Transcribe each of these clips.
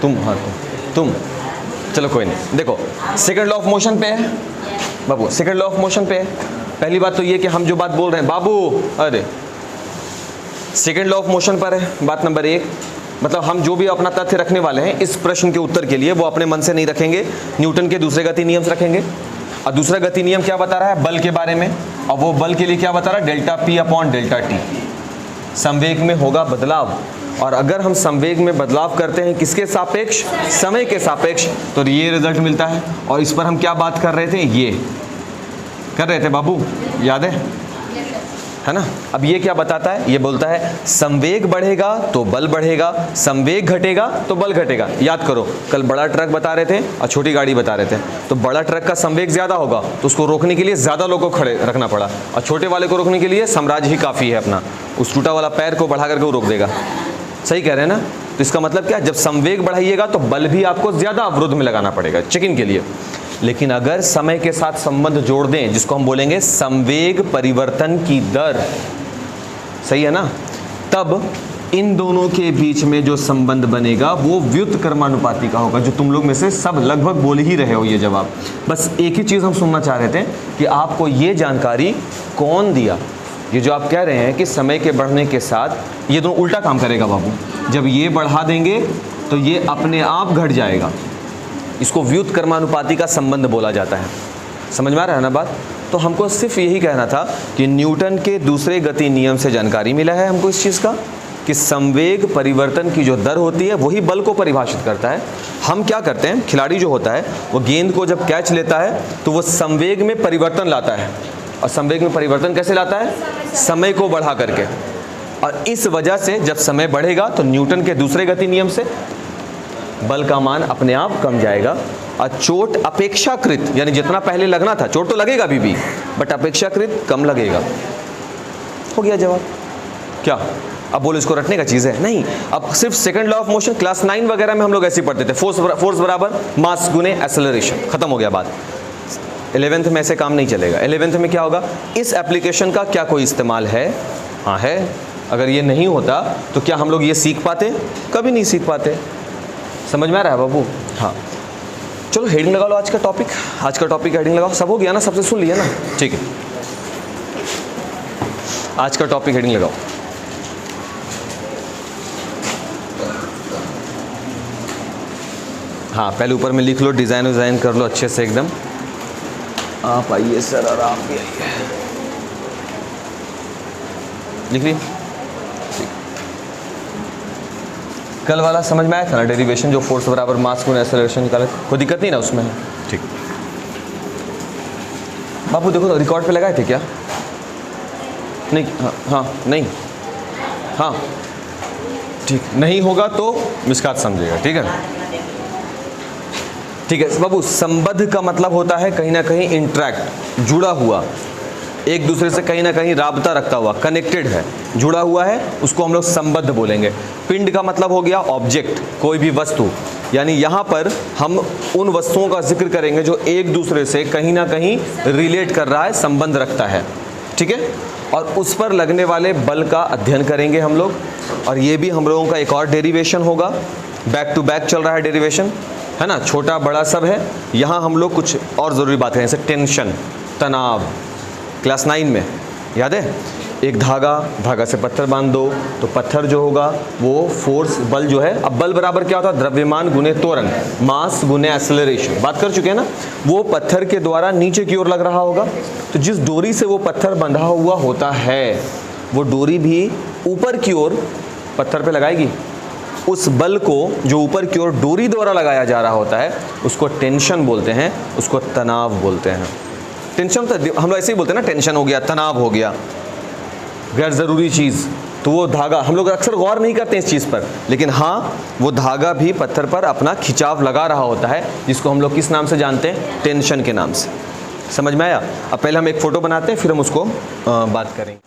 तुम हाँ तुम चलो कोई नहीं। देखो सेकंड लॉ ऑफ मोशन पे है बाबू, सेकंड लॉ ऑफ मोशन पे है। पहली बात तो ये कि हम जो बात बोल रहे हैं बाबू, अरे सेकंड लॉ ऑफ मोशन पर है बात नंबर 1। मतलब हम जो भी अपना तथ्य रखने वाले हैं इस प्रश्न के उत्तर के लिए वो अपने मन से नहीं रखेंगे, न्यूटन के दूसरे गति नियम से रखेंगे। और दूसरा गति नियम क्या बता रहा है? बल के बारे में। और वो बल के लिए क्या बता रहा है? Delta P upon delta T, संवेग में होगा बदलाव। और अगर हम संवेग में बदलाव करते हैं किसके सापेक्ष? समय के सापेक्ष, तो ये रिजल्ट मिलता है। और इस पर हम क्या बात कर रहे थे? ये कर रहे थे बाबू, याद है ना? अब ये क्या बताता है? ये बोलता है संवेग बढ़ेगा तो बल बढ़ेगा, संवेग घटेगा तो बल घटेगा। याद करो कल बड़ा ट्रक बता रहे थे और छोटी गाड़ी बता रहे थे, तो बड़ा ट्रक का संवेग ज्यादा होगा तो उसको रोकने के लिए ज्यादा लोगों को खड़े रखना पड़ा, और छोटे वाले को रोकने के लिए साम्राज्य ही काफी है अपना, उस टूटा वाला पैर को बढ़ा करके वो रोक देगा। सही कह रहे हैं ना? तो इसका मतलब क्या? जब संवेग बढ़ाइएगा तो बल भी आपको ज्यादा अवरोध में लगाना पड़ेगा चेकिंग के लिए। लेकिन अगर समय के साथ संबंध जोड़ दें, जिसको हम बोलेंगे संवेग परिवर्तन की दर, सही है ना, तब इन दोनों के बीच में जो संबंध बनेगा वो व्युत्क्रमानुपाती का होगा, जो तुम लोग में से सब लगभग बोल ही रहे हो ये जवाब। बस एक ही चीज हम सुनना चाह रहे थे कि आपको ये जानकारी कौन दिया। ये जो आप कह रहे हैं कि समय के बढ़ने के साथ ये दोनों उल्टा काम करेगा बाबू, जब ये बढ़ा देंगे तो ये अपने आप घट जाएगा, इसको व्युत्क्रमानुपाती का संबंध बोला जाता है। समझ में आ रहा है ना बात? तो हमको सिर्फ यही कहना था कि न्यूटन के दूसरे गति नियम से जानकारी मिला है हमको इस चीज़ का कि संवेग परिवर्तन की जो दर होती है वही बल को परिभाषित करता है। हम क्या करते हैं, खिलाड़ी जो होता है वो गेंद को जब कैच लेता है तो वो संवेग में परिवर्तन लाता है, और संवेग में परिवर्तन कैसे लाता है? समय को बढ़ा करके। और इस वजह से जब समय बढ़ेगा तो न्यूटन के दूसरे गति नियम से बल का मान अपने आप कम जाएगा, और चोट अपेक्षाकृत, यानी जितना पहले लगना था, चोट तो लगेगा अभी भी बट अपेक्षाकृत कम लगेगा। हो गया जवाब। क्या अब बोलो इसको रटने का चीज है? नहीं। अब सिर्फ second law of motion class 9 वगैरह में हम लोग ऐसे ही पढ़ते थे, फोर्स बराबर मास गुने एक्सेलरेशन, खत्म हो गया बात। 11th में ऐसे काम नहीं चलेगा। 11th में क्या होगा? इस एप्लीकेशन का क्या कोई इस्तेमाल है? हाँ है। अगर ये नहीं होता तो क्या हम लोग ये सीख पाते? कभी नहीं सीख पाते। समझ में आ रहा है बाबू? हाँ चलो हेडिंग लगा लो आज का टॉपिक। आज का टॉपिक हेडिंग लगाओ। सब हो गया ना? सबसे सुन लिया ना? ठीक है, आज का टॉपिक हेडिंग लगाओ। हाँ पहले ऊपर में लिख लो, डिज़ाइन कर लो अच्छे से एकदम। आप आइए सर और आप भी आइए, लिख ली। कल वाला समझ में आया था ना डेरिवेशन, जो फोर्स बराबर मास गुना एक्सेलरेशन निकाले? कोई दिक्कत नहीं ना उसमें? ठीक बाबू देखो तो रिकॉर्ड पे लगाए थे क्या? नहीं। हाँ नहीं, हाँ ठीक, नहीं होगा तो मिसकात समझेगा। ठीक है, ठीक है बाबू। संबद्ध का मतलब होता है कहीं ना कहीं इंट्रैक्ट, जुड़ा हुआ, एक दूसरे से कहीं ना कहीं राबता रखता हुआ, कनेक्टेड है, जुड़ा हुआ है, उसको हम लोग संबद्ध बोलेंगे। पिंड का मतलब हो गया ऑब्जेक्ट, कोई भी वस्तु, यानी यहाँ पर हम उन वस्तुओं का जिक्र करेंगे जो एक दूसरे से कहीं ना कहीं रिलेट कर रहा है, संबंध रखता है। ठीक है, और उस पर लगने वाले बल का अध्ययन करेंगे हम लोग। और ये भी हम लोगों का एक और डेरिवेशन होगा, बैक टू बैक चल रहा है डेरिवेशन, है ना, छोटा बड़ा सब है। यहाँ हम लोग कुछ और ज़रूरी बात करें, जैसे टेंशन, तनाव, क्लास 9 में याद है, एक धागा से पत्थर बांध दो तो पत्थर जो होगा वो फोर्स, बल जो है, अब बल बराबर क्या होता है? द्रव्यमान गुने त्वरण, मास गुने एक्सेलरेशन, बात कर चुके हैं ना। वो पत्थर के द्वारा नीचे की ओर लग रहा होगा, तो जिस डोरी से वो पत्थर बंधा हुआ होता है वो डोरी भी ऊपर की ओर पत्थर पे लगाएगी। उस बल को जो ऊपर की ओर डोरी द्वारा लगाया जा रहा होता है उसको टेंशन बोलते हैं, उसको तनाव बोलते हैं। टेंशन तो हम लोग ऐसे ही बोलते हैं ना, टेंशन हो गया, तनाव हो गया, गैर ज़रूरी चीज़। तो वो धागा, हम लोग अक्सर गौर नहीं करते इस चीज़ पर, लेकिन हाँ वो धागा भी पत्थर पर अपना खिंचाव लगा रहा होता है, जिसको हम लोग किस नाम से जानते हैं? टेंशन के नाम से। समझ में आया? अब पहले हम एक फ़ोटो बनाते हैं, फिर हम उसको बात करेंगे।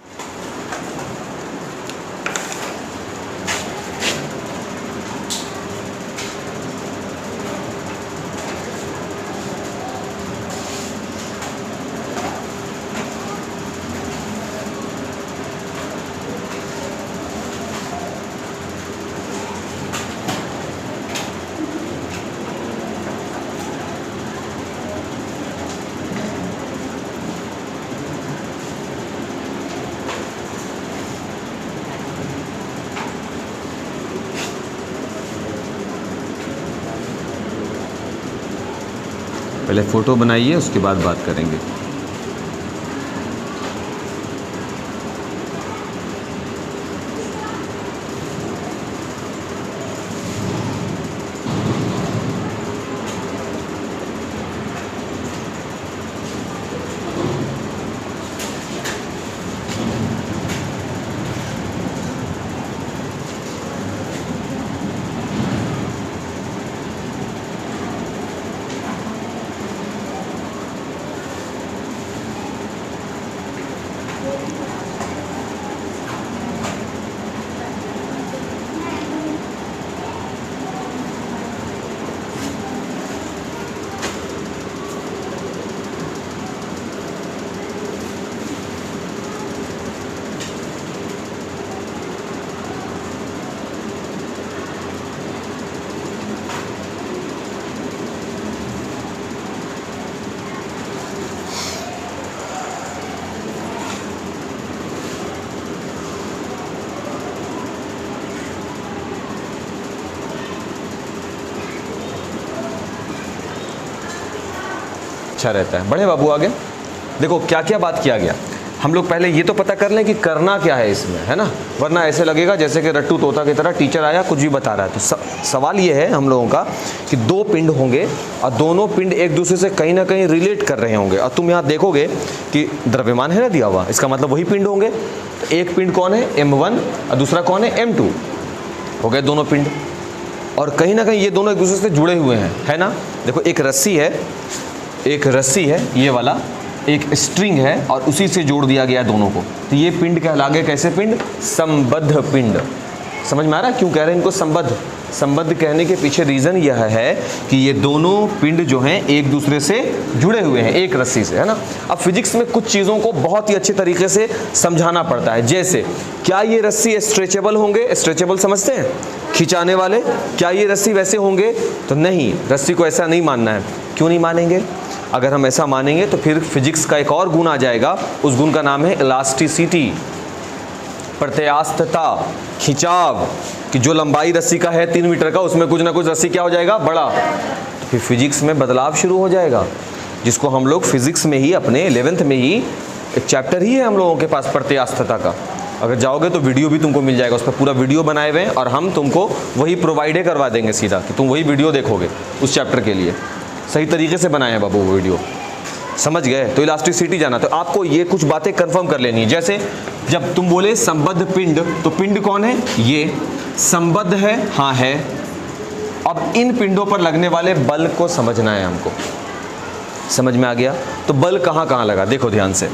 पहले फ़ोटो बनाइए, उसके बाद बात करेंगे। अच्छा रहता है। बढ़े बाबू आगे। देखो क्या क्या बात किया गया। हम लोग पहले ये तो पता कर लें कि करना क्या है इसमें, है ना, वरना ऐसे लगेगा जैसे कि रट्टू तोता की तरह टीचर आया कुछ भी बता रहा है। तो सवाल ये है हम लोगों का कि दो पिंड होंगे और दोनों पिंड एक दूसरे से कहीं ना कहीं रिलेट कर रहे होंगे, और तुम यहाँ देखोगे कि द्रव्यमान है ना दिया हुआ, इसका मतलब वही पिंड होंगे। तो एक पिंड कौन है, M1, और दूसरा कौन है, M2। हो गए दोनों पिंड, और कहीं ना कहीं ये दोनों एक दूसरे से जुड़े हुए हैं, है ना। देखो एक रस्सी है ये वाला, एक स्ट्रिंग है और उसी से जोड़ दिया गया दोनों को, तो ये पिंड कहला गए कैसे पिंड, संबद्ध पिंड। समझ में आ रहा है क्यों कह रहे हैं इनको संबद्ध। संबद्ध कहने के पीछे रीज़न यह है कि ये दोनों पिंड जो हैं एक दूसरे से जुड़े हुए हैं एक रस्सी से, है ना। अब फिजिक्स में कुछ चीज़ों को बहुत ही अच्छे तरीके से समझाना पड़ता है। जैसे क्या ये रस्सी स्ट्रेचेबल होंगे, स्ट्रेचेबल समझते हैं, खिंचाने वाले, क्या ये रस्सी वैसे होंगे, तो नहीं, रस्सी को ऐसा नहीं मानना है। क्यों नहीं मानेंगे, अगर हम ऐसा मानेंगे तो फिर फिजिक्स का एक और गुण आ जाएगा, उस गुण का नाम है इलास्टिसिटी, प्रत्यास्थता, खिंचाव, कि जो लंबाई रस्सी का है 3 मीटर का, उसमें कुछ ना कुछ रस्सी क्या हो जाएगा, बड़ा, तो फिर फिजिक्स में बदलाव शुरू हो जाएगा, जिसको हम लोग फिजिक्स में ही अपने 11th में ही एक चैप्टर ही है हम लोगों के पास प्रत्यास्थता का। अगर जाओगे तो वीडियो भी तुमको मिल जाएगा, उस पर पूरा वीडियो बनाए हुए हैं और हम तुमको वही प्रोवाइड करवा देंगे सीधा, कि तुम वही वीडियो देखोगे उस चैप्टर के लिए। सही तरीके से बनाए हैं बाबू वो वीडियो, समझ गए। तो इलास्टिसिटी जाना, तो आपको ये कुछ बातें कंफर्म कर लेनी है। जैसे जब तुम बोले संबद्ध पिंड, तो पिंड कौन है, ये संबद्ध है, हाँ है। अब इन पिंडों पर लगने वाले बल को समझना है हमको, समझ में आ गया। तो बल कहाँ कहाँ लगा, देखो ध्यान से,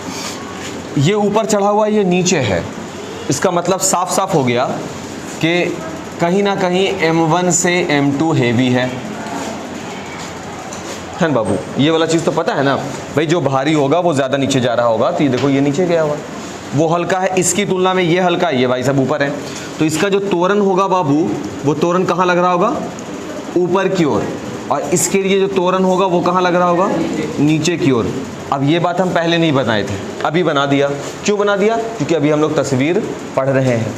ये ऊपर चढ़ा हुआ, ये नीचे है, इसका मतलब साफ साफ हो गया कि कहीं ना कहीं M1 से M2 हेवी है ना बाबू। ये वाला चीज़ तो पता है ना भाई, जो भारी होगा वो ज़्यादा नीचे जा रहा होगा, तो ये देखो ये नीचे गया हुआ, वो हल्का है, इसकी तुलना में ये हल्का है, ये भाई सब ऊपर है। तो इसका जो त्वरण होगा बाबू, वो त्वरण कहाँ लग रहा होगा, ऊपर की ओर, और इसके लिए जो त्वरण होगा वो कहाँ लग रहा होगा, नीचे की ओर। अब ये बात हम पहले नहीं बनाए थे, अभी बना दिया। क्यों बना दिया, क्योंकि अभी हम लोग तस्वीर पढ़ रहे हैं,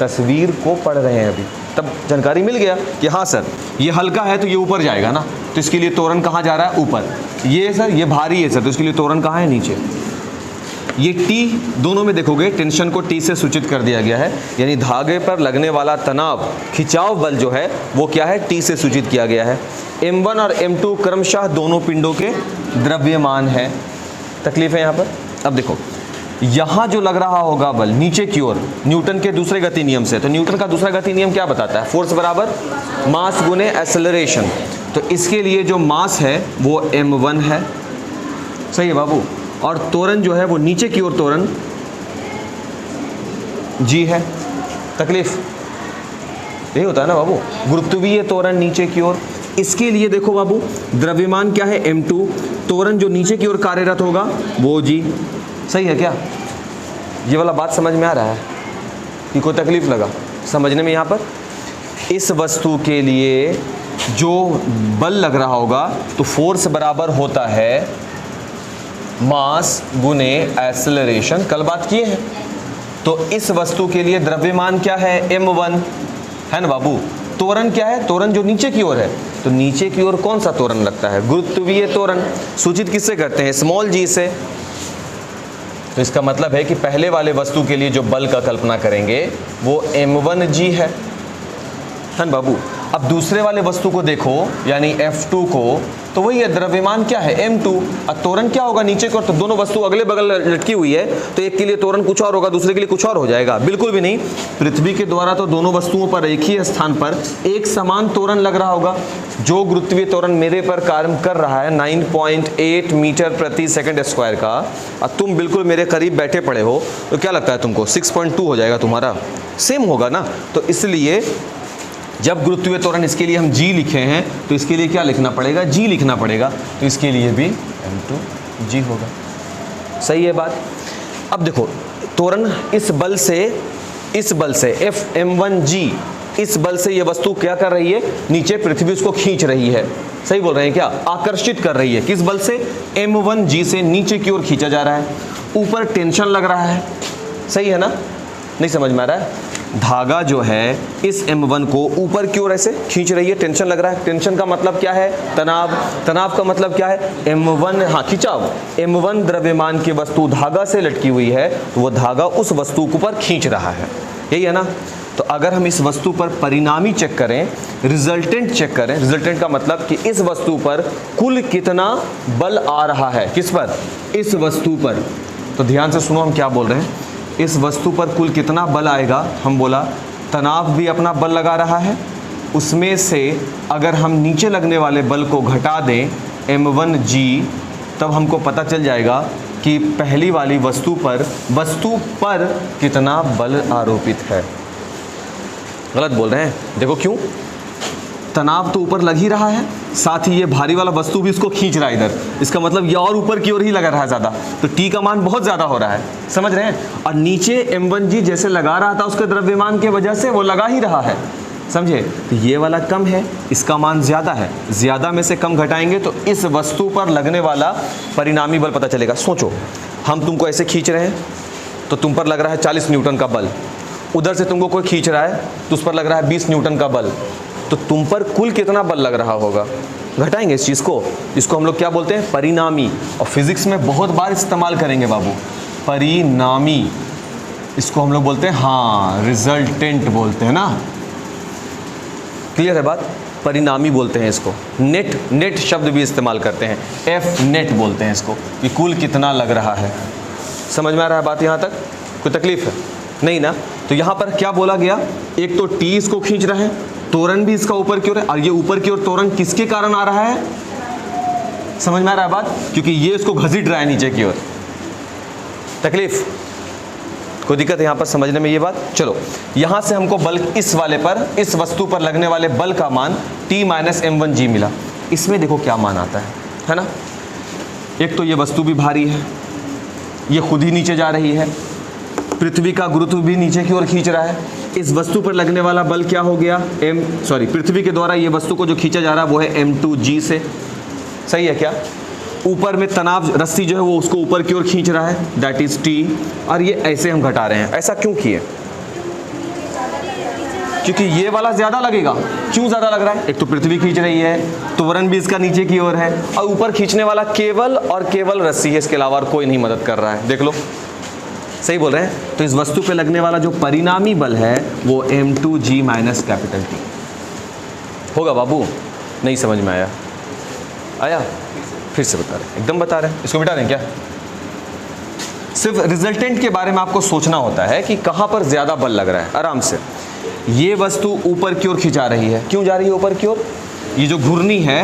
तस्वीर को पढ़ रहे हैं अभी, तब जानकारी मिल गया कि हाँ सर ये हल्का है तो ये ऊपर जाएगा ना, तो इसके लिए त्वरण कहाँ जा रहा है, ऊपर। ये सर ये भारी है सर, तो इसके लिए त्वरण कहाँ है, नीचे। ये टी, दोनों में देखोगे टेंशन को टी से सूचित कर दिया गया है, यानी धागे पर लगने वाला तनाव, खिंचाव बल जो है वो क्या है, टी से सूचित किया गया है। M1 और M2 क्रमशः दोनों पिंडों के द्रव्यमान है। तकलीफ है यहाँ पर। अब देखो यहाँ जो लग रहा होगा बल नीचे की ओर, न्यूटन के दूसरे गति नियम से, तो न्यूटन का दूसरा गति नियम क्या बताता है, फोर्स बराबर मास गुने एक्सेलरेशन। तो इसके लिए जो मास है वो M1 है, सही है बाबू, और त्वरण जो है वो नीचे की ओर त्वरण G है। तकलीफ यही होता है ना बाबू, गुरुत्वीय त्वरण नीचे की ओर। इसके लिए देखो बाबू द्रव्यमान क्या है, M2, त्वरण जो नीचे की ओर कार्यरत होगा वो G। सही है क्या, ये वाला बात समझ में आ रहा है कि कोई तकलीफ लगा समझने में। यहाँ पर इस वस्तु के लिए जो बल लग रहा होगा तो फोर्स बराबर होता है मास गुने एक्सेलरेशन, कल बात किए हैं। तो इस वस्तु के लिए द्रव्यमान क्या है, M1 है ना बाबू, त्वरण क्या है, त्वरण जो नीचे की ओर है तो नीचे की ओर कौन सा त्वरण लगता है? गुरुत्वीय त्वरण। सूचित किससे करते हैं? स्मॉल जी से। तो इसका मतलब है कि पहले वाले वस्तु के लिए जो बल का कल्पना करेंगे वो m1g है ना बाबू। अब दूसरे वाले वस्तु को देखो यानी F2 को, तो वही है, द्रव्यमान क्या है? m2। अब त्वरण क्या होगा नीचे को? तो दोनों वस्तु अगले बगल लटकी हुई है, तो एक के लिए त्वरण कुछ और होगा, दूसरे के लिए कुछ और हो जाएगा। बिल्कुल भी नहीं। पृथ्वी के द्वारा तो दोनों वस्तुओं पर एक ही स्थान पर एक समान त्वरण लग रहा होगा। जो गुरुत्वीय त्वरण मेरे पर कार्य कर रहा है 9.8 मीटर प्रति सेकंड स्क्वायर का, और तुम बिल्कुल मेरे करीब बैठे पड़े हो, तो क्या लगता है तुमको? 6.2 हो जाएगा तुम्हारा, सेम होगा ना। तो इसलिए जब गुरुत्वीय त्वरण इसके लिए हम g लिखे हैं, तो इसके लिए क्या लिखना पड़ेगा? g लिखना पड़ेगा। तो इसके लिए भी m2g होगा। सही है बात। अब देखो त्वरण इस बल से Fm1g, इस बल से ये वस्तु क्या कर रही है? नीचे पृथ्वी उसको खींच रही है। सही बोल रहे हैं क्या? आकर्षित कर रही है। किस बल से? m1g से नीचे की ओर खींचा जा रहा है। ऊपर टेंशन लग रहा है। सही है ना? नहीं समझ में आ रहा है? धागा जो है इस m1 को ऊपर की ओर ऐसे खींच रही है, टेंशन लग रहा है। टेंशन का मतलब क्या है? तनाव। तनाव का मतलब क्या है? m1, हाँ खिंचाव। m1 द्रव्यमान की वस्तु धागा से लटकी हुई है, तो वो धागा उस वस्तु को ऊपर खींच रहा है। यही है ना? तो अगर हम इस वस्तु पर परिणामी चेक करें, रिजल्टेंट चेक करें, रिजल्टेंट का मतलब कि इस वस्तु पर कुल कितना बल आ रहा है। किस पर? इस वस्तु पर। तो ध्यान से सुनो हम क्या बोल रहे हैं। इस वस्तु पर कुल कितना बल आएगा? हम बोला तनाव भी अपना बल लगा रहा है, उसमें से अगर हम नीचे लगने वाले बल को घटा दें m1g, तब हमको पता चल जाएगा कि पहली वाली वस्तु पर कितना बल आरोपित है। गलत बोल रहे हैं। देखो क्यों? तनाव तो ऊपर लग ही रहा है, साथ ही ये भारी वाला वस्तु भी इसको खींच रहा है इधर। इसका मतलब ये और ऊपर की ओर ही लगा रहा है ज़्यादा, तो t का मान बहुत ज़्यादा हो रहा है। समझ रहे हैं? और नीचे m1g जैसे लगा रहा था उसके द्रव्यमान के वजह से वो लगा ही रहा है। समझे? तो ये वाला कम है, इसका मान ज़्यादा है। ज़्यादा में से कम घटाएंगे तो इस वस्तु पर लगने वाला परिणामी बल पता चलेगा। सोचो, हम तुमको ऐसे खींच रहे हैं तो तुम पर लग रहा है 40 न्यूटन का बल, उधर से तुमको कोई खींच रहा है तो उस पर लग रहा है 20 न्यूटन का बल, तो तुम पर कुल कितना बल लग रहा होगा? घटाएंगे इस चीज़ को। इसको हम लोग क्या बोलते हैं? परिणामी। और फिजिक्स में बहुत बार इस्तेमाल करेंगे बाबू, परिणामी। इसको हम लोग बोलते हैं, हाँ, रिजल्टेंट बोलते हैं ना। क्लियर है बात? परिणामी बोलते हैं इसको। नेट शब्द भी इस्तेमाल करते हैं, एफ नेट बोलते हैं इसको, कि कुल कितना लग रहा है। समझ में आ रहा है बात? यहाँ तक कोई तकलीफ है? नहीं ना? तो यहाँ पर क्या बोला गया? एक तो टी इसको खींच रहा है, त्वरण भी इसका ऊपर की ओर है, और ये ऊपर की ओर त्वरण किसके कारण आ रहा है? समझ में आ रहा है बात? क्योंकि ये इसको घसीट रहा है नीचे की ओर। तकलीफ? कोई दिक्कत है यहाँ पर समझने में ये बात? चलो, यहाँ से हमको बल इस वाले पर, इस वस्तु पर लगने वाले बल का मान T माइनस m1g मिला। इसमें देखो क्या मान आता है ना? एक तो ये वस्तु भी भारी है, ये खुद ही नीचे जा रही है, पृथ्वी का गुरुत्व भी नीचे की ओर खींच रहा है। इस वस्तु पर लगने वाला बल क्या हो गया? पृथ्वी के द्वारा ये वस्तु को जो खींचा जा रहा है वो है m2g से। सही है क्या? ऊपर में तनाव रस्सी जो है वो उसको ऊपर की ओर खींच रहा है, दैट इज t, और ये ऐसे हम घटा रहे हैं। ऐसा क्यों किए? क्योंकि ये वाला ज्यादा लगेगा। क्यों ज्यादा लग रहा है? एक तो पृथ्वी खींच रही है, त्वरण भी इसका नीचे की ओर है, और ऊपर खींचने वाला केवल और केवल रस्सी है, इसके अलावा और कोई नहीं मदद कर रहा है। देख लो, सही बोल रहे हैं? तो इस वस्तु पे लगने वाला जो परिणामी बल है वो m2g माइनस कैपिटल T होगा। बाबू नहीं समझ में आया? फिर से बता रहे हैं, एकदम बता रहे हैं। इसको मिटा दें क्या? सिर्फ रिजल्टेंट के बारे में आपको सोचना होता है कि कहां पर ज्यादा बल लग रहा है। आराम से, ये वस्तु ऊपर की ओर खिंचा रही है। क्यों जा रही है ऊपर की ओर? ये जो घूर्णी है,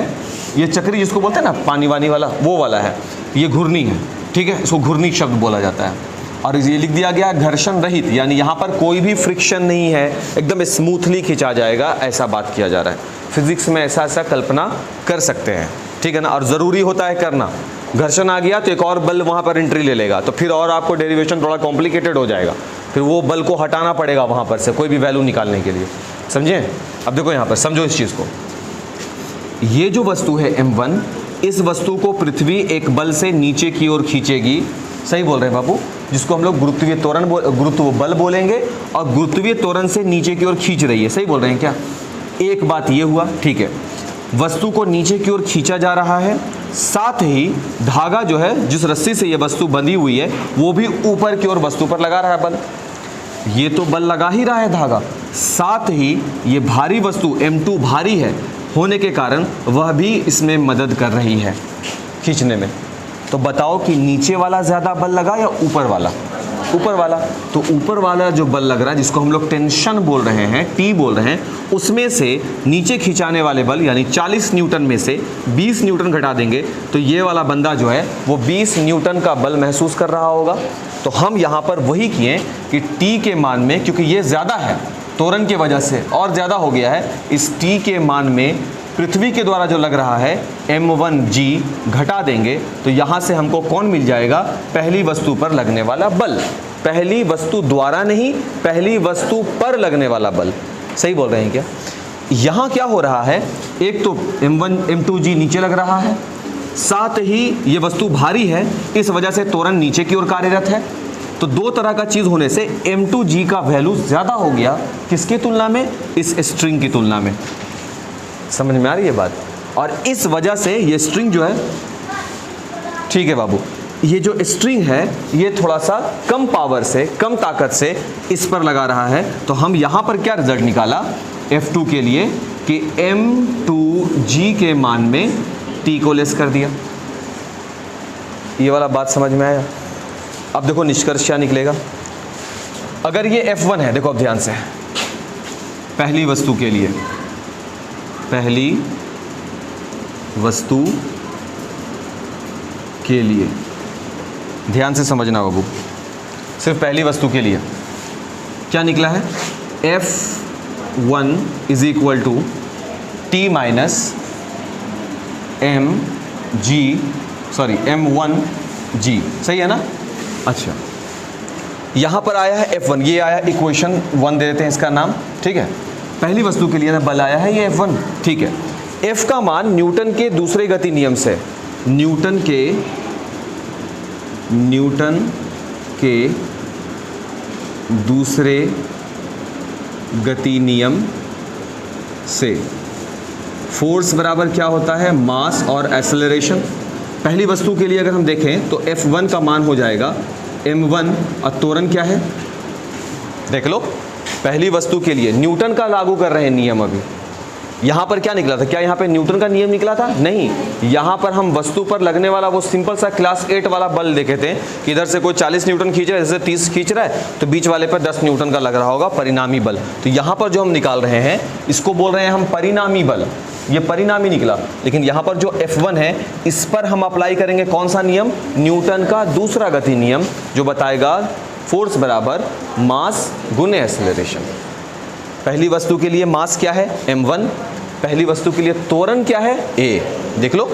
ये चक्री जिसको बोलते हैं ना, पानी वानी वाला, वो वाला है, ये घूर्णी है। ठीक है, इसको घूर्णी शब्द बोला जाता है। और ये लिख दिया गया घर्षण रहित, यानी यहाँ पर कोई भी फ्रिक्शन नहीं है, एकदम स्मूथली खिंचा जाएगा, ऐसा बात किया जा रहा है। फिजिक्स में ऐसा कल्पना कर सकते हैं, ठीक है ना? और ज़रूरी होता है करना। घर्षण आ गया तो एक और बल वहाँ पर एंट्री ले लेगा, तो फिर और आपको डेरिवेशन थोड़ा कॉम्प्लिकेटेड हो जाएगा, फिर वो बल को हटाना पड़ेगा वहाँ पर से कोई भी वैल्यू निकालने के लिए। समझे? अब देखो यहाँ पर समझो इस चीज़ को। ये जो वस्तु है m1, इस वस्तु को पृथ्वी एक बल से नीचे की ओर खींचेगी। सही बोल रहे हैं बाबू? जिसको हम लोग गुरुत्वीय त्वरण गुरुत्व बल बोलेंगे, और गुरुत्वीय त्वरण से नीचे की ओर खींच रही है। सही बोल रहे हैं क्या? एक बात ये हुआ, ठीक है। वस्तु को नीचे की ओर खींचा जा रहा है, साथ ही धागा जो है जिस रस्सी से ये वस्तु बंधी हुई है वो भी ऊपर की ओर वस्तु पर लगा रहा है बल। ये तो बल लगा ही रहा है धागा, साथ ही ये भारी वस्तु M2 भारी है होने के कारण वह भी इसमें मदद कर रही है खींचने में। तो बताओ कि नीचे वाला ज़्यादा बल लगा या ऊपर वाला? ऊपर वाला। तो ऊपर वाला जो बल लग रहा है जिसको हम लोग टेंशन बोल रहे हैं, T बोल रहे हैं, उसमें से नीचे खिंचाने वाले बल यानी 40 न्यूटन में से 20 न्यूटन घटा देंगे तो ये वाला बंदा जो है वो 20 न्यूटन का बल महसूस कर रहा होगा। तो हम यहाँ पर वही किए कि T के मान में, क्योंकि ये ज़्यादा है त्वरण की वजह से और ज़्यादा हो गया है, इस T के मान में पृथ्वी के द्वारा जो लग रहा है m1g घटा देंगे तो यहाँ से हमको कौन मिल जाएगा? पहली वस्तु पर लगने वाला बल। पहली वस्तु द्वारा नहीं, पहली वस्तु पर लगने वाला बल। सही बोल रहे हैं क्या? यहाँ क्या हो रहा है, एक तो m1 m2g नीचे लग रहा है, साथ ही ये वस्तु भारी है, इस वजह से त्वरण नीचे की ओर कार्यरत है। तो दो तरह का चीज़ होने से m2g का वैल्यू ज़्यादा हो गया। किसकी तुलना में? इस स्ट्रिंग की तुलना में। समझ में आ रही है बात? और इस वजह से ये स्ट्रिंग जो है, ठीक है बाबू, ये जो स्ट्रिंग है ये थोड़ा सा कम पावर से, कम ताकत से इस पर लगा रहा है। तो हम यहाँ पर क्या रिजल्ट निकाला F2 के लिए कि m2g के मान में T को लेस कर दिया। ये वाला बात समझ में आया? अब देखो निष्कर्ष क्या निकलेगा। अगर ये F1 है, देखो अब ध्यान से, पहली वस्तु के लिए, पहली वस्तु के लिए ध्यान से समझना बाबू, सिर्फ पहली वस्तु के लिए क्या निकला है? F1 is equal to T minus m1g। सही है ना? अच्छा, यहाँ पर आया है F1, ये आया इक्वेशन 1 दे देते हैं इसका नाम, ठीक है। पहली वस्तु के लिए ना बल आया है ये F1, ठीक है। F का मान न्यूटन के दूसरे गति नियम से, न्यूटन के दूसरे गति नियम से फोर्स बराबर क्या होता है? मास और एक्सेलरेशन। पहली वस्तु के लिए अगर हम देखें तो F1 का मान हो जाएगा m1 और त्वरण क्या है? देख लो, पहली वस्तु के लिए न्यूटन का लागू कर रहे हैं नियम। अभी यहाँ पर क्या निकला था? क्या यहाँ पे न्यूटन का नियम निकला था? नहीं, यहाँ पर हम वस्तु पर लगने वाला वो सिंपल सा क्लास 8 वाला बल देखे थे कि इधर से कोई 40 न्यूटन खींच रहा है, जैसे 30 खींच रहा है तो बीच वाले पर 10 न्यूटन का लग रहा होगा परिणामी बल। तो यहाँ पर जो हम निकाल रहे हैं इसको बोल रहे हैं हम परिणामी बल। ये परिणामी निकला, लेकिन यहाँ पर जो F1 है इस पर हम अप्लाई करेंगे कौन सा नियम? न्यूटन का दूसरा गति नियम, जो बताएगा फोर्स बराबर मास गुने एक्सेलरेशन। पहली वस्तु के लिए मास क्या है? m1। पहली वस्तु के लिए त्वरण क्या है? a। देख लो,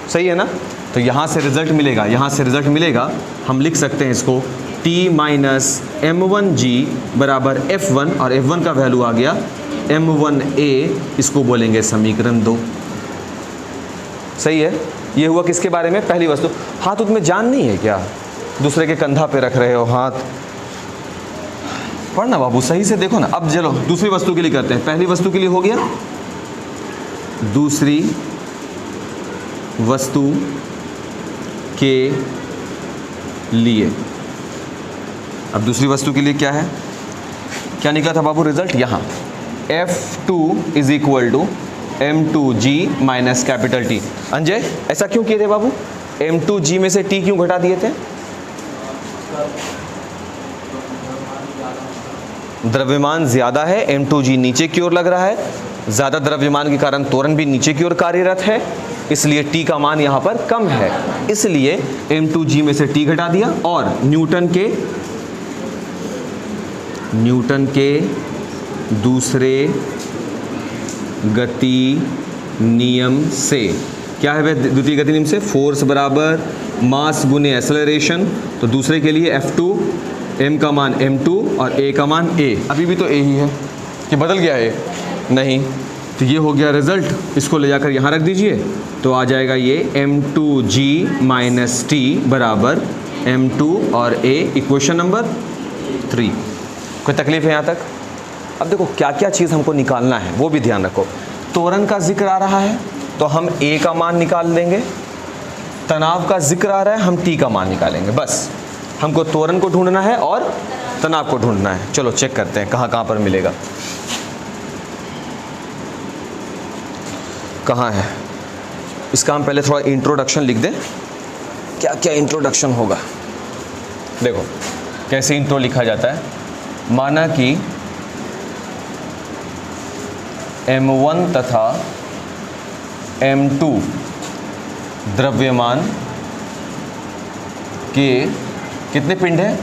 सही है ना? तो यहाँ से रिजल्ट मिलेगा, यहाँ से रिजल्ट मिलेगा, हम लिख सकते हैं इसको T माइनस m1g बराबर F1, और F1 का वैल्यू आ गया m1a, इसको बोलेंगे समीकरण 2। सही है? ये हुआ किसके बारे में? पहली वस्तु। हाथ उसमें जान नहीं है क्या? दूसरे के कंधा पे रख रहे हो हाथ। पढ़ना बाबू, सही से देखो ना। अब चलो दूसरी वस्तु के लिए करते हैं। पहली वस्तु के लिए हो गया, दूसरी वस्तु के लिए। अब दूसरी वस्तु के लिए क्या है? क्या निकला था बाबू रिजल्ट? यहाँ F2 is equal to m2g minus capital T। Anjay ऐसा क्यों किए थे बाबू? m2g में से T क्यों घटा दिए थे? द्रव्यमान ज्यादा है, m2g नीचे की ओर लग रहा है, ज्यादा द्रव्यमान के कारण त्वरण भी नीचे की ओर कार्यरत है, इसलिए T का मान यहाँ पर कम है, इसलिए m2g में से T घटा दिया। और न्यूटन के दूसरे गति नियम से क्या है? द्वितीय गति नियम से फोर्स बराबर मास गुने एक्सेलरेशन। तो दूसरे के लिए F2, m का मान m2 और a का मान a। अभी भी तो a ही है कि बदल गया है? नहीं। तो ये हो गया रिजल्ट, इसको ले जाकर यहाँ रख दीजिए तो आ जाएगा ये m2g माइनस T बराबर m2 और a, इक्वेशन नंबर 3। कोई तकलीफ है यहाँ तक? अब देखो क्या क्या चीज़ हमको निकालना है वो भी ध्यान रखो। त्वरण का जिक्र आ रहा है तो हम ए का मान निकाल देंगे, तनाव का जिक्र आ रहा है हम टी का मान निकालेंगे। बस हमको त्वरण को ढूंढना है और तनाव को ढूंढना है। चलो चेक करते हैं कहाँ कहाँ पर मिलेगा, कहाँ है इसका। हम पहले थोड़ा इंट्रोडक्शन लिख दें, क्या क्या इंट्रोडक्शन होगा। देखो कैसे इंट्रो लिखा जाता है। माना कि M1 तथा M2 द्रव्यमान के कितने पिंड हैं?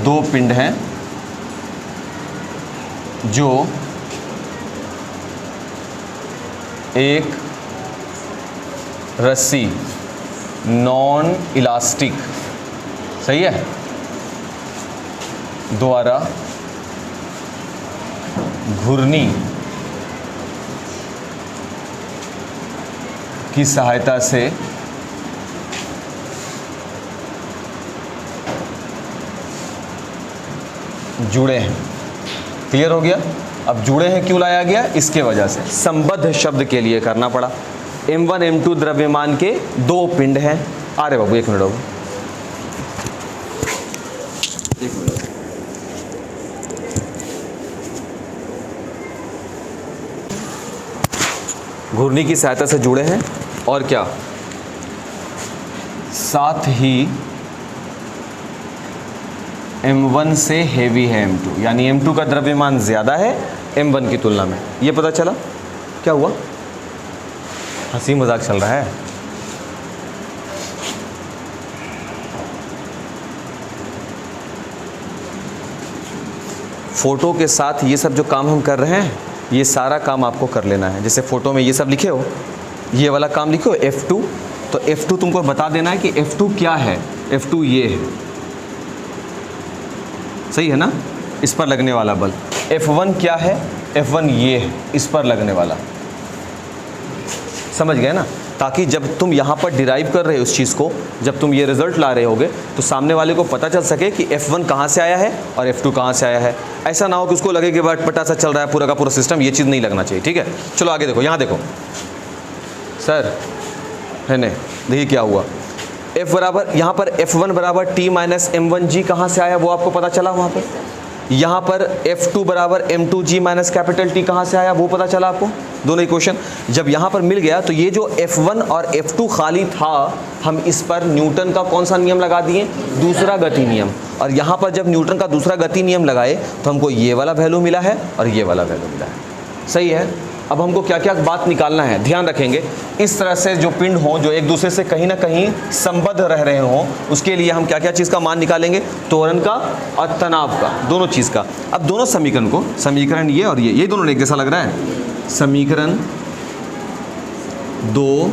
2 पिंड हैं जो एक रस्सी नॉन इलास्टिक, सही है, द्वारा घूर्णी की सहायता से जुड़े हैं। क्लियर हो गया? अब जुड़े हैं क्यों लाया गया? इसके वजह से संबद्ध शब्द के लिए करना पड़ा। M1 M2 द्रव्यमान के 2 पिंड हैं। अरे बाबू एक मिनट, घूर्णी की सहायता से जुड़े हैं और क्या, साथ ही M1 से हेवी है M2, यानी M2 का द्रव्यमान ज़्यादा है M1 की तुलना में। ये पता चला? क्या हुआ? हंसी मजाक चल रहा है? फ़ोटो के साथ ये सब जो काम हम कर रहे हैं, ये सारा काम आपको कर लेना है। जैसे फ़ोटो में ये सब लिखे हो, ये वाला काम लिखे हो F2, तो F2 तुमको बता देना है कि F2 क्या है। F2 ये है, सही है ना, इस पर लगने वाला बल। F1 क्या है? F1 ये है, इस पर लगने वाला। समझ गए ना? ताकि जब तुम यहाँ पर डिराइव कर रहे हो उस चीज़ को, जब तुम ये रिजल्ट ला रहे होगे तो सामने वाले को पता चल सके कि F1 कहाँ से आया है और F2 कहाँ से आया है। ऐसा ना हो कि उसको लगे कि बट पटा सा चल रहा है पूरा का पूरा सिस्टम, ये चीज़ नहीं लगना चाहिए। ठीक है, चलो आगे देखो। यहाँ देखो सर, है नहीं, देखिए क्या हुआ। F बराबर, यहाँ पर F1 बराबर T माइनस M1G कहाँ से आया वो आपको पता चला वहाँ पर। यहाँ पर F2 बराबर M2G माइनस कैपिटल T कहाँ से आया वो पता चला आपको। दोनों इक्वेशन जब यहाँ पर मिल गया तो ये जो F1 और F2 खाली था, हम इस पर न्यूटन का कौन सा नियम लगा दिए? दूसरा गति नियम। और यहाँ पर जब न्यूटन का दूसरा गति नियम लगाए तो हमको ये वाला वैल्यू मिला है और ये वाला वैल्यू मिला है। सही है। अब हमको क्या क्या बात निकालना है, ध्यान रखेंगे। इस तरह से जो पिंड हों जो एक दूसरे से कहीं ना कहीं संबद्ध रह रहे हों, उसके लिए हम क्या क्या चीज़ का मान निकालेंगे? त्वरण का और तनाव का, दोनों चीज़ का। अब दोनों समीकरण को, समीकरण ये और ये दोनों एक जैसा लग रहा है। समीकरण 2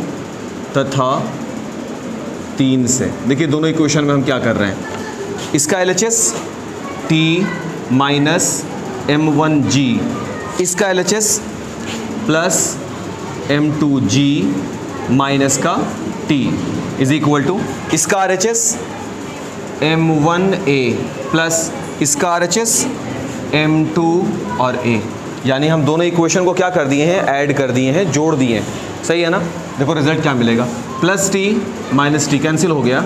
तथा 3 से देखिए दोनों इक्वेशन में हम क्या कर रहे हैं। इसका LHS T माइनस M1G, इसका LHS प्लस M2G माइनस का T इज इक्वल टू इसका RHS M1A प्लस इसका RHS M2 और A। यानी हम दोनों इक्वेशन को क्या कर दिए हैं? ऐड कर दिए हैं, जोड़ दिए हैं। सही है ना? देखो रिजल्ट क्या मिलेगा, plus T minus T cancel हो गया।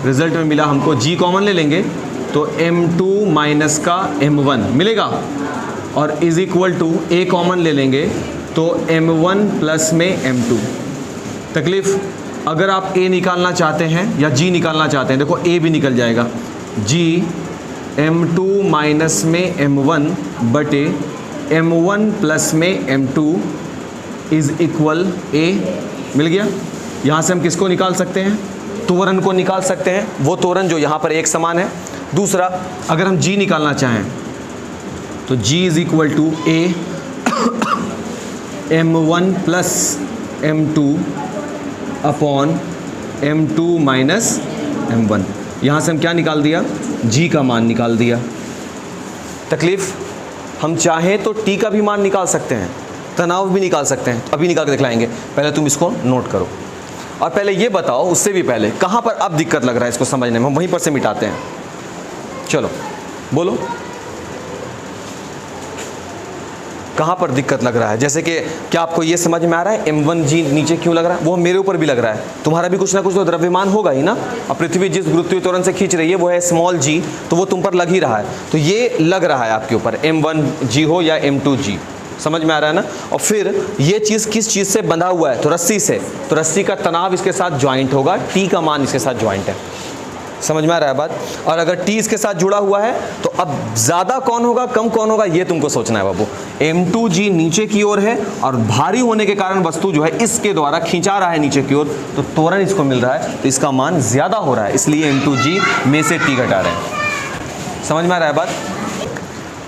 रिजल्ट में मिला हमको G कॉमन ले लेंगे तो M2 माइनस का M1 मिलेगा और is equal to A common ले लेंगे तो M1 प्लस में M2। तकलीफ अगर आप A निकालना चाहते हैं या G निकालना चाहते हैं, देखो A भी निकल जाएगा। G M2 माइनस में M1 बटे M1 प्लस में M2 इज इक्वल A मिल गया। यहाँ से हम किसको निकाल सकते हैं? त्वरण को निकाल सकते हैं, वो त्वरण जो यहाँ पर एक समान है। दूसरा, अगर हम G निकालना चाहें तो G is equal to A M1 plus M2 upon M2 minus M1। यहाँ से हम क्या निकाल दिया? G का मान निकाल दिया। तकलीफ हम चाहें तो T का भी मान निकाल सकते हैं, तनाव भी निकाल सकते हैं। अभी निकाल के दिखलाएंगे, पहले तुम इसको नोट करो। और पहले ये बताओ, उससे भी पहले कहाँ पर अब दिक्कत लग रहा है इसको समझने में, हम वहीं पर से मिटाते हैं। चलो बोलो। कहाँ पर दिक्कत लग रहा है। जैसे कि क्या आपको ये समझ में आ रहा है m1g नीचे क्यों लग रहा है, वो मेरे ऊपर भी लग रहा है, तुम्हारा भी कुछ ना कुछ तो द्रव्यमान होगा ही ना। अब पृथ्वी जिस गुरुत्वीय त्वरण से खींच रही है वो है स्मॉल g, तो वो तुम पर लग ही रहा है, तो ये लग रहा है आपके ऊपर, m1g हो या m2g, समझ में आ रहा है ना। और फिर ये चीज़ किस चीज़ से बंधा हुआ है, तो रस्सी से, तो रस्सी का तनाव इसके साथ ज्वाइंट होगा, t का मान इसके साथ ज्वाइंट है, समझ में आ रहा है बात। और अगर t इसके साथ जुड़ा हुआ है तो अब ज़्यादा कौन होगा कम कौन होगा ये तुमको सोचना है बाबू। m2g नीचे की ओर है और भारी होने के कारण वस्तु जो है इसके द्वारा खींचा रहा है नीचे की ओर, तो त्वरण इसको मिल रहा है, तो इसका मान ज़्यादा हो रहा है, इसलिए m2g में से t घटा रहे हैं, समझ में आ रहा है बात।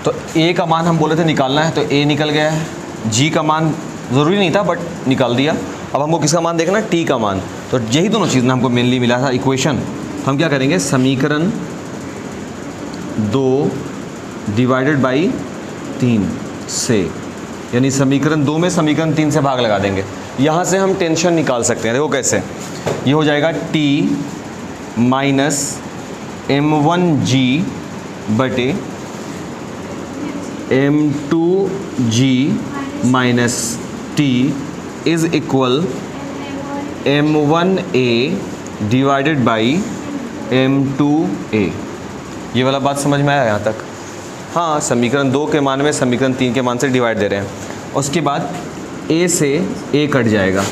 तो a का मान हम बोले थे निकालना है, तो a निकल गया है, g का मान ज़रूरी नहीं था बट निकाल दिया। अब हमको किसका मान देखना, t का मान। तो यही दोनों चीज़ ना हमको मेनली मिला था इक्वेशन। तो हम क्या करेंगे, समीकरण 2 डिवाइडेड बाई 3 से, यानी समीकरण 2 में समीकरण 3 से भाग लगा देंगे। यहाँ से हम टेंशन निकाल सकते हैं, देखो कैसे, ये हो जाएगा t माइनस m1g बटे m2g minus t is equal m1a divided by m2a। ये वाला बात समझ में आया यहाँ तक। हाँ, समीकरण 2 के मान में समीकरण 3 के मान से डिवाइड दे रहे हैं। उसके बाद a से a कट जाएगा।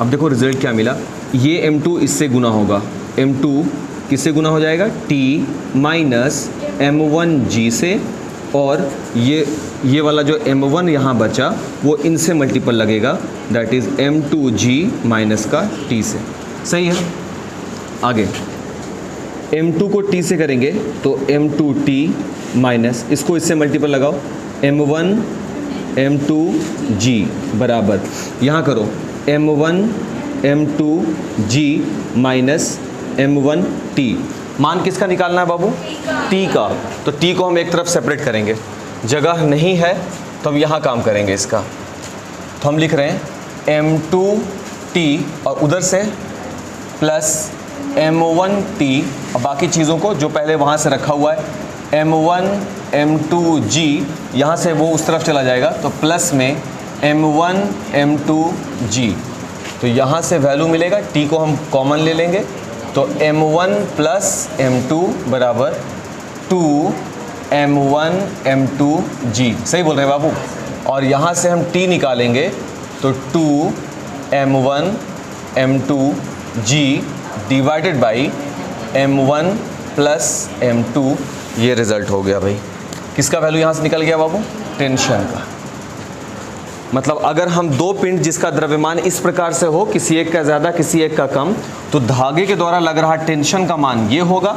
अब देखो रिजल्ट क्या मिला, ये m2 इससे गुना होगा, m2 किससे गुना हो जाएगा, t माइनस m1g से, और ये वाला जो m1 यहाँ बचा वो इनसे मल्टीपल लगेगा, दैट इज़ m2g माइनस का t से। सही है। आगे m2 को t से करेंगे तो m2t माइनस, इसको इससे मल्टीपल लगाओ, m1 m2g बराबर, यहाँ करो m1 m2g माइनस m1t। मान किसका निकालना है बाबू, t का। तो t को हम एक तरफ सेपरेट करेंगे, जगह नहीं है तो हम यहाँ काम करेंगे इसका। तो हम लिख रहे हैं m2t और उधर से प्लस m1t, और बाकी चीज़ों को जो पहले वहाँ से रखा हुआ है m1 m2g, यहाँ से वो उस तरफ चला जाएगा, तो प्लस में m1 m2g, तो यहाँ से वैल्यू मिलेगा, t को हम कॉमन ले लेंगे, तो m1 प्लस m2 बराबर 2m1 m2g। सही बोल रहे हैं बाबू। और यहाँ से हम t निकालेंगे तो 2m1 m2g divided by m1 plus m2। ये रिज़ल्ट हो गया भाई। किसका वैल्यू यहाँ से निकल गया बाबू, टेंशन का। मतलब अगर हम दो पिंड जिसका द्रव्यमान इस प्रकार से हो, किसी एक का ज़्यादा किसी एक का कम, तो धागे के द्वारा लग रहा टेंशन का मान ये होगा,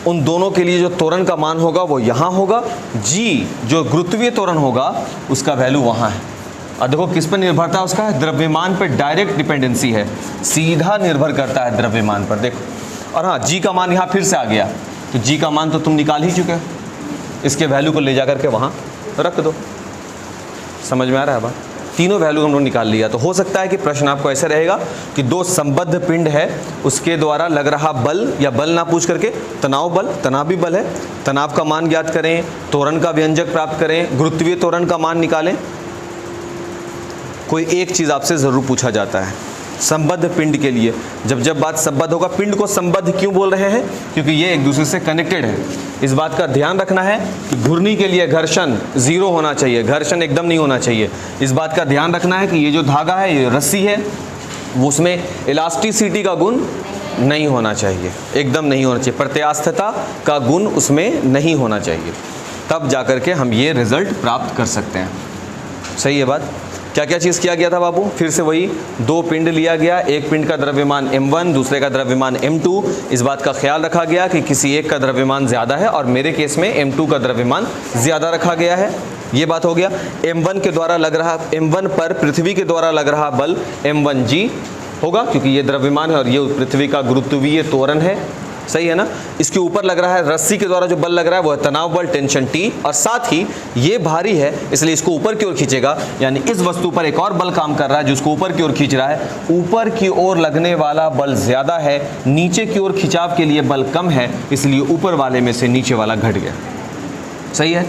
उन दोनों के लिए जो त्वरण का मान होगा वो यहाँ होगा, g जो गुरुत्वीय त्वरण होगा उसका वैल्यू वहाँ है। और देखो किस पर निर्भरता है उसका, द्रव्यमान पर डायरेक्ट डिपेंडेंसी है, सीधा निर्भर करता है द्रव्यमान पर। देखो, और हाँ g का मान यहाँ फिर से आ गया, तो g का मान तो तुम निकाल ही चुके हो, इसके वैल्यू को ले जा करके वहाँ रख दो। समझ में आ रहा है बात। तीनों वैल्यू हम लोग निकाल लिया। तो हो सकता है कि प्रश्न आपको ऐसे रहेगा कि दो संबद्ध पिंड है, उसके द्वारा लग रहा बल, या बल ना पूछ करके तनाव बल, तनाव भी बल है, तनाव का मान ज्ञात करें, त्वरण का व्यंजक प्राप्त करें, गुरुत्वीय त्वरण का मान निकालें। कोई एक चीज़ आपसे ज़रूर पूछा जाता है संबद्ध पिंड के लिए। जब बात संबद्ध होगा, पिंड को संबद्ध क्यों बोल रहे हैं, क्योंकि ये एक दूसरे से कनेक्टेड है। इस बात का ध्यान रखना है कि घूर्णी के लिए घर्षण 0 होना चाहिए, घर्षण एकदम नहीं होना चाहिए। इस बात का ध्यान रखना है कि ये जो धागा है, ये रस्सी है, वो उसमें इलास्टिसिटी का गुण नहीं होना चाहिए, एकदम नहीं होना चाहिए, प्रत्यास्थता का गुण उसमें नहीं होना चाहिए, तब जा कर के हम ये रिजल्ट प्राप्त कर सकते हैं। सही है बात। क्या क्या चीज़ किया गया था बाबू, फिर से वही, दो पिंड लिया गया, एक पिंड का द्रव्यमान m1, दूसरे का द्रव्यमान m2। इस बात का ख्याल रखा गया कि किसी एक का द्रव्यमान ज़्यादा है, और मेरे केस में m2 का द्रव्यमान ज़्यादा रखा गया है। ये बात हो गया। m1 के द्वारा लग रहा, m1 पर पृथ्वी के द्वारा लग रहा बल m1g होगा, क्योंकि ये द्रव्यमान है और ये पृथ्वी का गुरुत्वीय त्वरण है। सही है ना। इसके ऊपर लग रहा है, रस्सी के द्वारा जो बल लग रहा है वो है तनाव बल, टेंशन T, और साथ ही ये भारी है इसलिए इसको ऊपर की ओर खींचेगा, यानी इस वस्तु पर एक और बल काम कर रहा है जिसको ऊपर की ओर खींच रहा है। ऊपर की ओर लगने वाला बल ज़्यादा है, नीचे की ओर खिंचाव के लिए बल कम है, इसलिए ऊपर वाले में से नीचे वाला घट गया। सही है।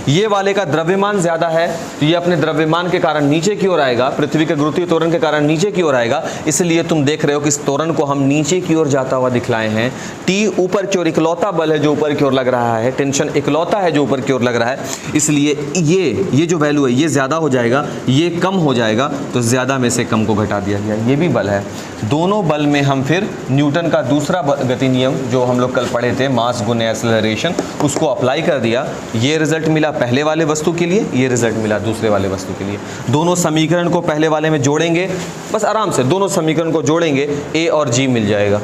ये वाले का द्रव्यमान ज़्यादा है तो ये अपने द्रव्यमान के कारण नीचे की ओर आएगा, पृथ्वी के गुरुत्वीय त्वरण के कारण नीचे की ओर आएगा, इसलिए तुम देख रहे हो कि इस त्वरण को हम नीचे की ओर जाता हुआ दिखलाए हैं। टी ऊपर की ओर इकलौता बल है जो ऊपर की ओर लग रहा है, टेंशन इकलौता है जो ऊपर की ओर लग रहा है, इसलिए ये जो वैल्यू है ये ज़्यादा हो जाएगा, ये कम हो जाएगा, तो ज़्यादा में से कम को घटा दिया गया। ये भी बल है। दोनों बल में हम फिर न्यूटन का दूसरा गति नियम जो हम लोग कल पढ़े थे, मास गुने एक्सेलरेशन, उसको अप्लाई कर दिया। ये रिजल्ट मिला पहले वाले वस्तु के लिए, ये रिजल्ट मिला दूसरे वाले वस्तु के लिए। दोनों समीकरण को पहले वाले में जोड़ेंगे, बस आराम से दोनों समीकरण को जोड़ेंगे, ए और जी मिल जाएगा,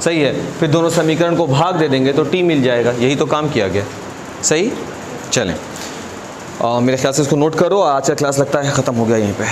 सही है। फिर दोनों समीकरण को भाग दे देंगे तो टी मिल जाएगा। यही तो काम किया गया, सही। चलें, मेरे ख्याल से इसको नोट करो। आज का क्लास लगता है ख़त्म हो गया यहीं पे।